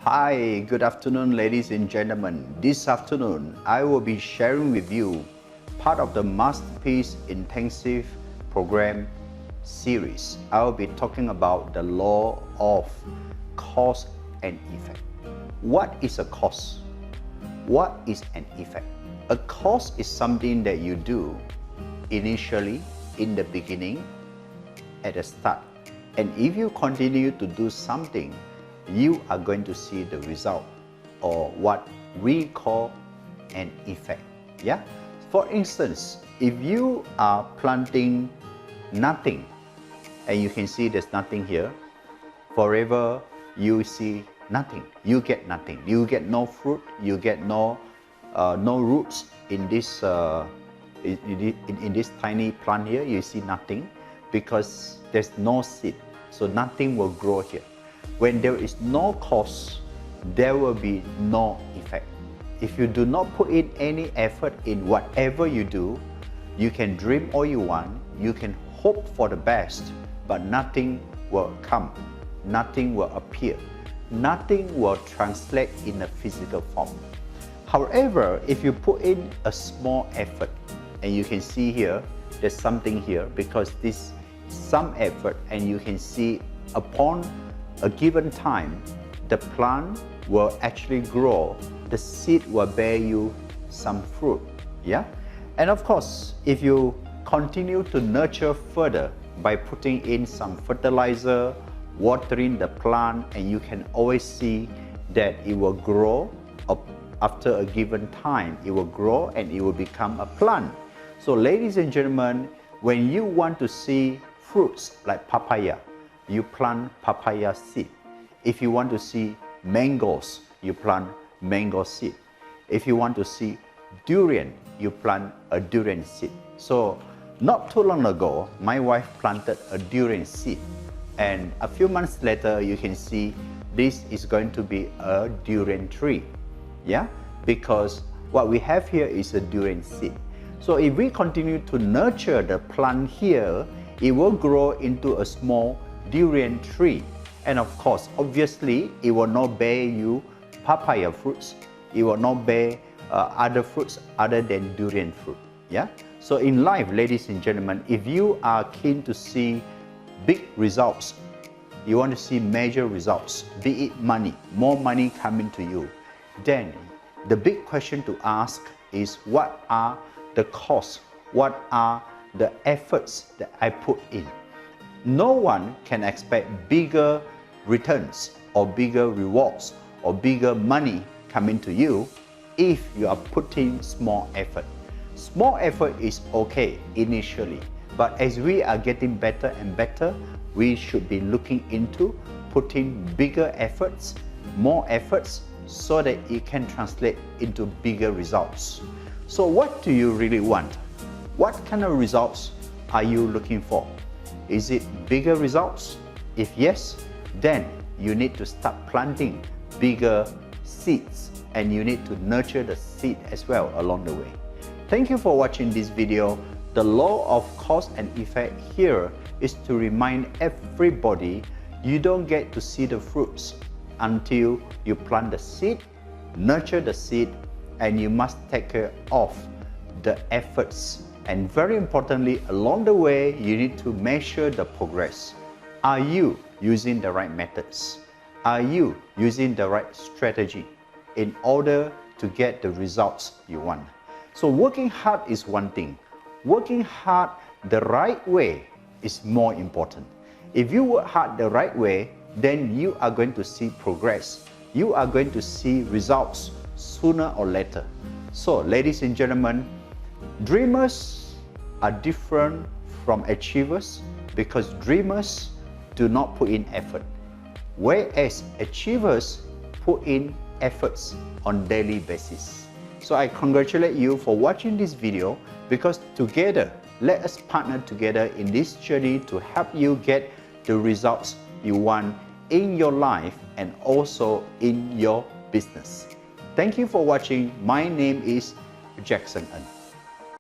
Hi, good afternoon, ladies and gentlemen. This afternoon, I will be sharing with you part of the Masterpiece Intensive Program series. I will be talking about the law of cause and effect. What is a cause? What is an effect? A cause is something that you do initially, in the beginning, at the start. And if you continue to do something, you are going to see the result, or what we call an effect. Yeah? For instance, if you are planting nothing, and you can see there's nothing here, forever you see nothing. You get nothing. You get no fruit. You get no roots in this in this tiny plant here. You see nothing because there's no seed, so nothing will grow here. When there is no cause, there will be no effect. If you do not put in any effort in whatever you do, you can dream all you want, you can hope for the best, but nothing will come, nothing will appear, nothing will translate in a physical form. However, if you put in a small effort, and you can see here, there's something here because this is some effort, and you can see upon a given time, the plant will actually grow, the seed will bear you some fruit. Yeah? And of course, if you continue to nurture further by putting in some fertilizer, watering the plant, and you can always see that it will grow after a given time. It will grow and it will become a plant. So ladies and gentlemen, when you want to see fruits like papaya, you plant papaya seed. If you want to see mangoes, you plant mango seed. If you want to see durian, you plant a durian seed. So not too long ago, my wife planted a durian seed, and a few months later, you can see this is going to be a durian tree. Yeah, because what we have here is a durian seed. So if we continue to nurture the plant here, it will grow into a small durian tree, and of course, obviously, it will not bear you papaya fruits. It will not bear other fruits other than durian fruit. Yeah. So in life, ladies and gentlemen, if you are keen to see big results, you want to see major results, be it money, more money coming to you, then the big question to ask is, what are the costs? What are the efforts that I put in? No one can expect bigger returns or bigger rewards or bigger money coming to you if you are putting small effort. Small effort is okay initially, but as we are getting better and better, we should be looking into putting bigger efforts, more efforts, so that it can translate into bigger results. So what do you really want? What kind of results are you looking for? Is it bigger results? If yes, then you need to start planting bigger seeds, and you need to nurture the seed as well along the way. Thank you for watching this video. The law of cause and effect here is to remind everybody you don't get to see the fruits until you plant the seed, nurture the seed, and you must take care of the efforts. And very importantly, along the way, you need to measure the progress. Are you using the right methods? Are you using the right strategy in order to get the results you want? So working hard is one thing. Working hard the right way is more important. If you work hard the right way, then you are going to see progress. You are going to see results sooner or later. So ladies and gentlemen, dreamers are different from achievers because dreamers do not put in effort, whereas achievers put in efforts on daily basis. So I congratulate you for watching this video, because together, let us partner together in this journey to help you get the results you want in your life and also in your business. Thank you for watching. My name is Jackson Ng.